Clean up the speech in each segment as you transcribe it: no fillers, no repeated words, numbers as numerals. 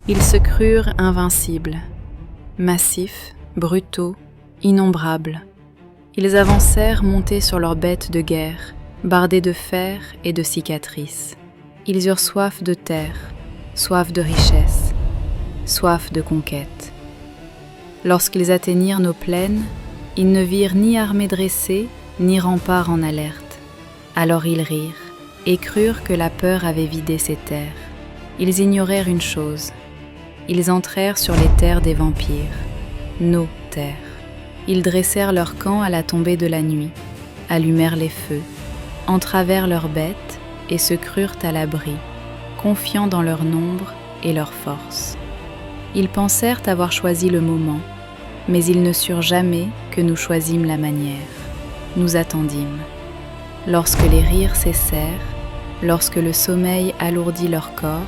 Ils se crurent invincibles, massifs, brutaux, innombrables. Ils avancèrent montés sur leurs bêtes de guerre, bardés de fer et de cicatrices. Ils eurent soif de terre, soif de richesse, soif de conquête. Lorsqu'ils atteignirent nos plaines, ils ne virent ni armée dressée, ni rempart en alerte. Alors ils rirent et crurent que la peur avait vidé ces terres. Ils ignorèrent une chose. Ils entrèrent sur les terres des vampires, nos terres. Ils dressèrent leur camp à la tombée de la nuit, allumèrent les feux, entravèrent leurs bêtes et se crurent à l'abri, confiants dans leur nombre et leur force. Ils pensèrent avoir choisi le moment, mais ils ne surent jamais que nous choisîmes la manière. Nous attendîmes. Lorsque les rires cessèrent, lorsque le sommeil alourdit leur corps,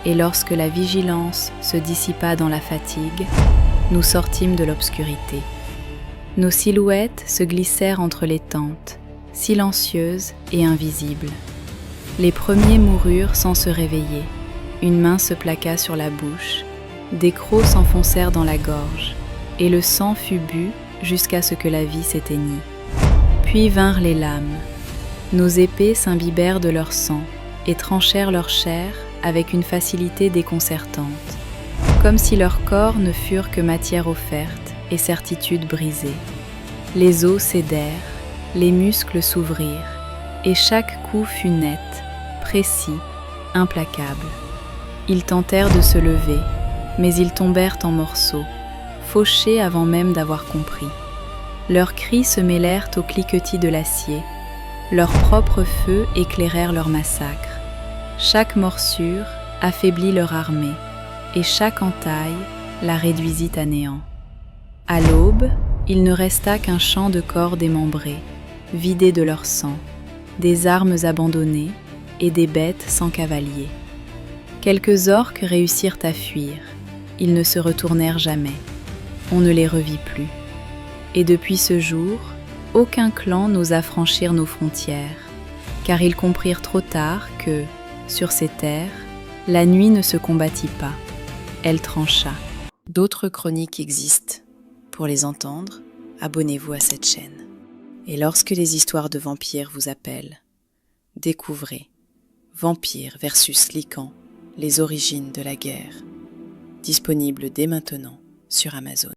et lorsque la vigilance se dissipa dans la fatigue, nous sortîmes de l'obscurité. Nos silhouettes se glissèrent entre les tentes, silencieuses et invisibles. Les premiers moururent sans se réveiller. Une main se plaqua sur la bouche, des crocs s'enfoncèrent dans la gorge, et le sang fut bu jusqu'à ce que la vie s'éteignît. Puis vinrent les lames. Nos épées s'imbibèrent de leur sang et tranchèrent leur chair avec une facilité déconcertante, comme si leurs corps ne furent que matière offerte et certitude brisée. Les os cédèrent, les muscles s'ouvrirent, et chaque coup fut net, précis, implacable. Ils tentèrent de se lever, mais ils tombèrent en morceaux, fauchés avant même d'avoir compris. Leurs cris se mêlèrent au cliquetis de l'acier, leurs propres feux éclairèrent leur massacre. Chaque morsure affaiblit leur armée, et chaque entaille la réduisit à néant. À l'aube, il ne resta qu'un champ de corps démembrés, vidés de leur sang, des armes abandonnées et des bêtes sans cavalier. Quelques orques réussirent à fuir, ils ne se retournèrent jamais, on ne les revit plus. Et depuis ce jour, aucun clan n'osa franchir nos frontières, car ils comprirent trop tard que, sur ces terres, la nuit ne se combattit pas, elle trancha. D'autres chroniques existent. Pour les entendre, abonnez-vous à cette chaîne. Et lorsque les histoires de vampires vous appellent, découvrez Vampire versus Lycan, les origines de la guerre. Disponible dès maintenant sur Amazon.